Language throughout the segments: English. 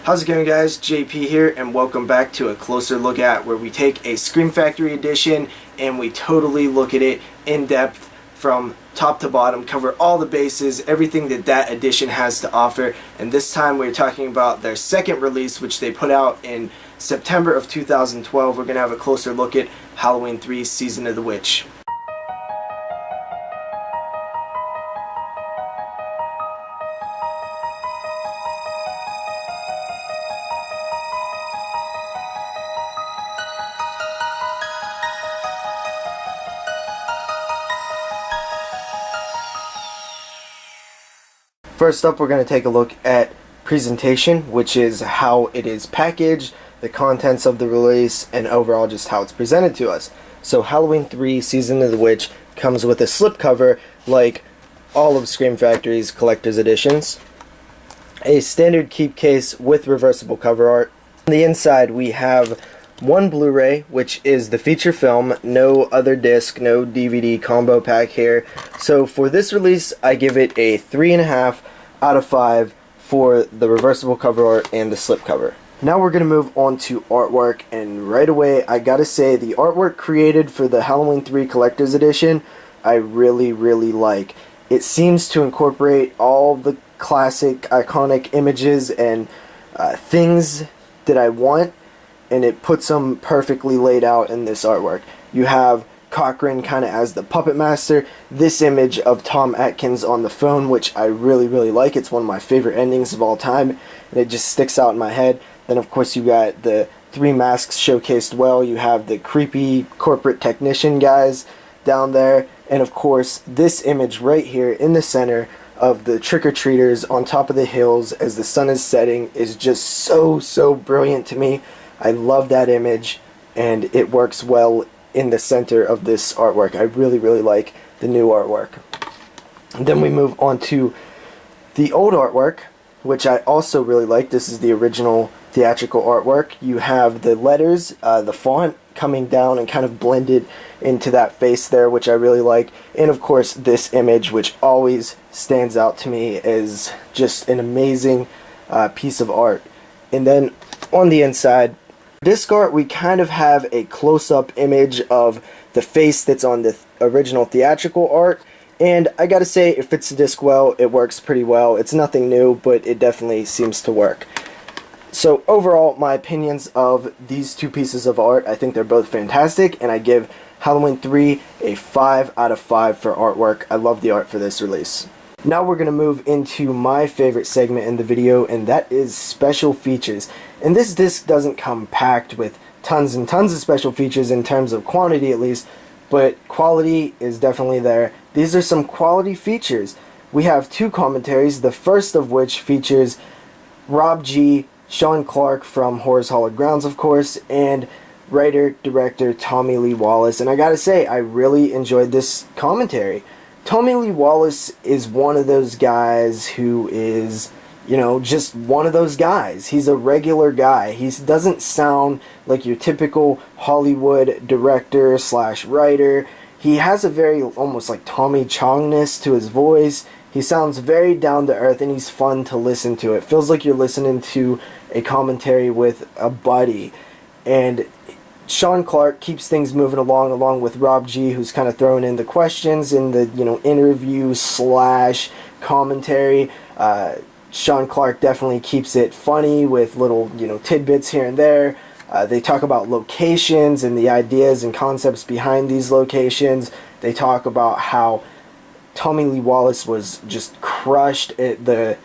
How's it going, guys? JP here, and welcome back to a closer look at where we take a Scream Factory edition and we totally look at it in depth from top to bottom, cover all the bases, everything that edition has to offer. And this time we're talking about their second release, which they put out in September of 2012. We're going to have a closer look at Halloween 3 Season of the Witch. First up, we're going to take a look at presentation, which is how it is packaged, the contents of the release, and overall just how it's presented to us. So Halloween 3 Season of the Witch comes with a slipcover like all of Scream Factory's collector's editions, a standard keep case with reversible cover art. On the inside we have one Blu-ray, which is the feature film, no other disc, no DVD combo pack here. So for this release, I give it a 3.5 out of 5 for the reversible cover art and the slipcover. Now we're going to move on to artwork, and right away I gotta say the artwork created for the Halloween 3 Collector's Edition I really like. It seems to incorporate all the classic iconic images and things that I want, and it puts them perfectly laid out in this artwork. You have Cochran kind of as the puppet master, this image of Tom Atkins on the phone, which I really like. It's one of my favorite endings of all time, and it just sticks out in my head. Then of course you got the three masks showcased well. You have the creepy corporate technician guys down there, and of course this image right here in the center of the trick-or-treaters on top of the hills as the sun is setting is just so brilliant to me. I love that image, and it works well in the center of this artwork. I really like the new artwork. And then we move on to the old artwork, which I also really like. This is the original theatrical artwork. You have the letters, the font coming down and kind of blended into that face there, which I really like. And of course this image, which always stands out to me as just an amazing piece of art. And then on the inside, disc art, we kind of have a close-up image of the face that's on the original theatrical art, and I gotta say it fits the disc well. It works pretty well. It's nothing new, but it definitely seems to work. So overall, my opinions of these two pieces of art, I think they're both fantastic, and I give Halloween 3 a 5 out of 5 for artwork. I love the art for this release. Now we're going to move into my favorite segment in the video, and that is special features. And this disc doesn't come packed with tons and tons of special features in terms of quantity at least, but quality is definitely there. These are some quality features. We have two commentaries, the first of which features Rob G., Sean Clark from Horror's Hallowed Grounds of course, and writer-director Tommy Lee Wallace. And I gotta say, I really enjoyed this commentary. Tommy Lee Wallace is one of those guys who is, you know, just one of those guys. He's a regular guy. He doesn't sound like your typical Hollywood director slash writer. He has a very almost like Tommy Chongness to his voice. He sounds very down to earth, and he's fun to listen to. It feels like you're listening to a commentary with a buddy. And Sean Clark keeps things moving along with Rob G., who's kind of throwing in the questions in the, you know, interview slash commentary. Sean Clark definitely keeps it funny with little, you know, tidbits here and there. They talk about locations and the ideas and concepts behind these locations. They talk about how Tommy Lee Wallace was just crushed at the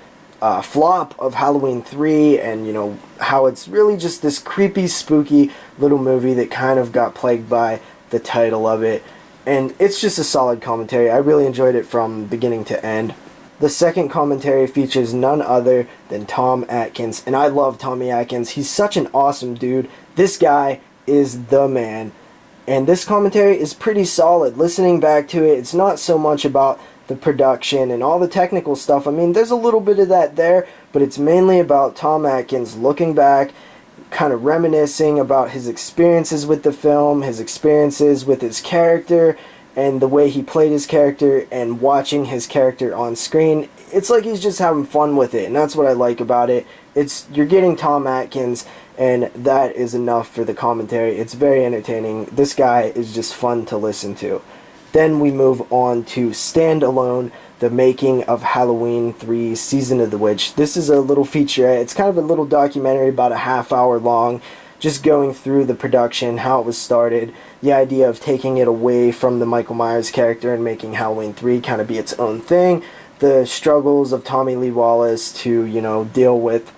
flop of Halloween 3, and you know how it's really just this creepy, spooky little movie that kind of got plagued by the title of it. And it's just a solid commentary. I really enjoyed it from beginning to end. The second commentary features none other than Tom Atkins, and I love Tommy Atkins. He's such an awesome dude. This guy is the man. And this commentary is pretty solid. Listening back to it, it's not so much about the production and all the technical stuff. I mean, there's a little bit of that there, but it's mainly about Tom Atkins looking back, kind of reminiscing about his experiences with the film, his experiences with his character, and the way he played his character, and watching his character on screen. It's like he's just having fun with it, and that's what I like about it. you're getting Tom Atkins, and that is enough for the commentary. It's very entertaining. This guy is just fun to listen to. Then we move on to Stand Alone, the making of Halloween 3 Season of the Witch. This is a little featurette. It's kind of a little documentary, about a half hour long, just going through the production, how it was started, the idea of taking it away from the Michael Myers character and making Halloween 3 kind of be its own thing, the struggles of Tommy Lee Wallace to, deal with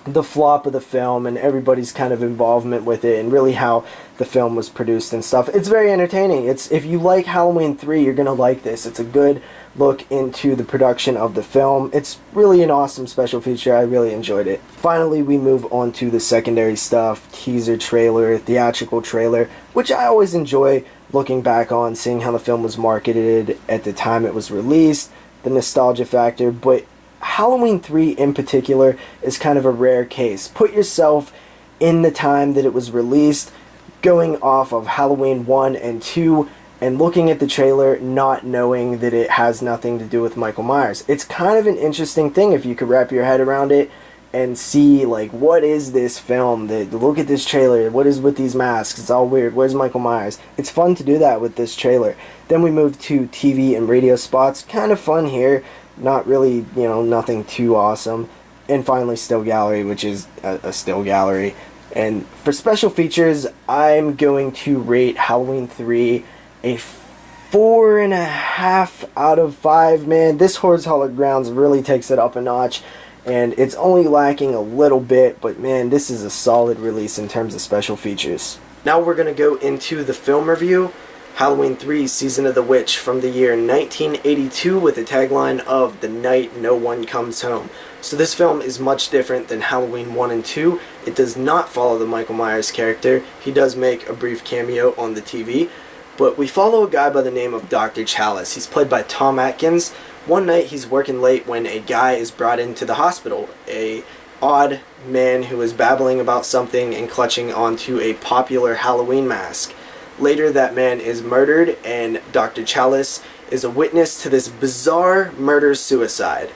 the flop of the film and everybody's kind of involvement with it, and really how the film was produced and stuff. It's very entertaining. If you like Halloween 3, you're going to like this. It's a good look into the production of the film. It's really an awesome special feature. I really enjoyed it. Finally, we move on to the secondary stuff, teaser trailer, theatrical trailer, which I always enjoy looking back on, seeing how the film was marketed at the time it was released, the nostalgia factor, but Halloween 3 in particular is kind of a rare case. Put yourself in the time that it was released, going off of Halloween 1 and 2, and looking at the trailer not knowing that it has nothing to do with Michael Myers. It's kind of an interesting thing if you could wrap your head around it and see, like, what is this film? Look at this trailer. What is with these masks? It's all weird. Where's Michael Myers? It's fun to do that with this trailer. Then we move to TV and radio spots. Kind of fun here. Not really, nothing too awesome. And finally, still gallery, which is a still gallery. And for special features, I'm going to rate Halloween 3 a 4.5 out of 5. Man, this Horror's Hallowed Grounds really takes it up a notch. And it's only lacking a little bit, but man, this is a solid release in terms of special features. Now we're going to go into the film review. Halloween 3 Season of the Witch from the year 1982 with a tagline of "The Night No One Comes Home." So this film is much different than Halloween 1 and 2. It does not follow the Michael Myers character. He does make a brief cameo on the TV, but we follow a guy by the name of Dr. Chalice. He's played by Tom Atkins. One night he's working late when a guy is brought into the hospital, a odd man who is babbling about something and clutching onto a popular Halloween mask. Later, that man is murdered, and Dr. Chalice is a witness to this bizarre murder-suicide.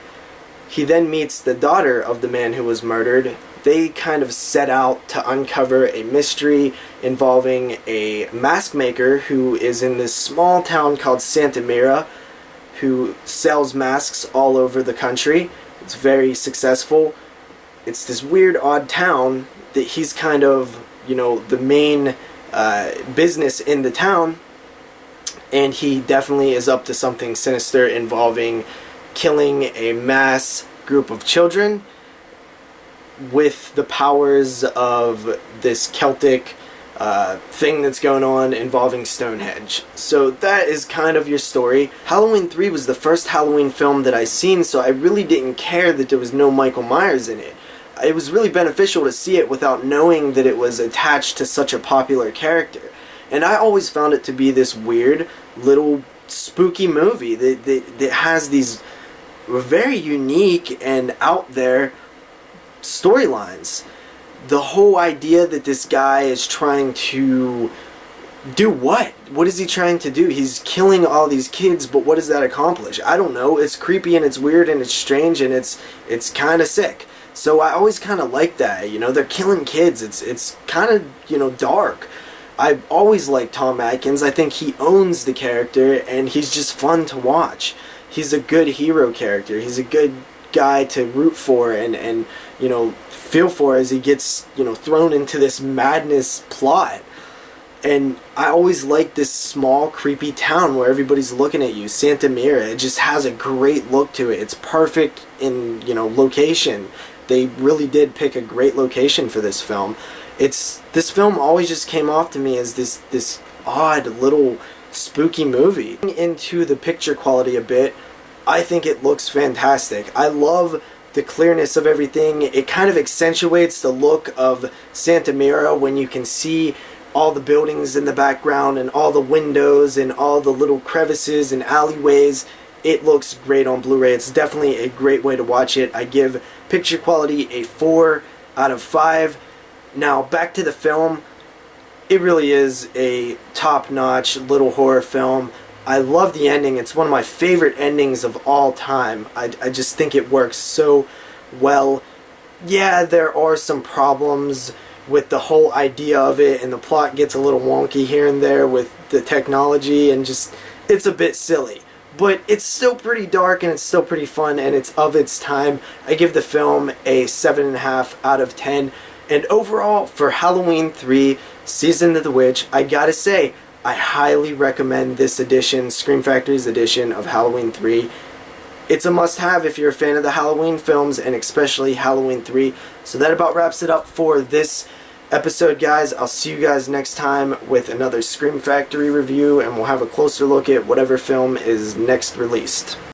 He then meets the daughter of the man who was murdered. They kind of set out to uncover a mystery involving a mask maker who is in this small town called Santa Mira, who sells masks all over the country. It's very successful. It's this weird, odd town that he's kind of, the main business in the town, and he definitely is up to something sinister involving killing a mass group of children with the powers of this Celtic thing that's going on involving Stonehenge. So that is kind of your story. Halloween 3 was the first Halloween film that I seen, so I really didn't care that there was no Michael Myers in it. It was really beneficial to see it without knowing that it was attached to such a popular character. And I always found it to be this weird little spooky movie that has these very unique and out there storylines. The whole idea that this guy is trying to do what? What is he trying to do? He's killing all these kids, but what does that accomplish? I don't know. It's creepy and it's weird and it's strange and it's kind of sick. So I always kind of like that, they're killing kids. It's kind of, dark. I've always liked Tom Atkins. I think he owns the character, and he's just fun to watch. He's a good hero character. He's a good guy to root for and feel for as he gets, thrown into this madness plot. And I always like this small, creepy town where everybody's looking at you. Santa Mira, it just has a great look to it. It's perfect in, location. They really did pick a great location for this film. This film always just came off to me as this odd little spooky movie. Into the picture quality a bit, I think it looks fantastic. I love the clearness of everything. It kind of accentuates the look of Santa Mira when you can see all the buildings in the background and all the windows and all the little crevices and alleyways. It looks great on Blu-ray. It's definitely a great way to watch it. I give picture quality a 4 out of 5. Now, back to the film. It really is a top-notch little horror film. I love the ending. It's one of my favorite endings of all time. I just think it works so well. yeah, there are some problems with the whole idea of it, and the plot gets a little wonky here and there with the technology, and just, it's a bit silly. But it's still pretty dark, and it's still pretty fun, and it's of its time. I give the film a 7.5 out of 10. And overall, for Halloween 3 Season of the Witch, I gotta say, I highly recommend this edition, Scream Factory's edition of Halloween 3. It's a must-have if you're a fan of the Halloween films, and especially Halloween 3. So that about wraps it up for this episode, guys. I'll see you guys next time with another Scream Factory review, and we'll have a closer look at whatever film is next released.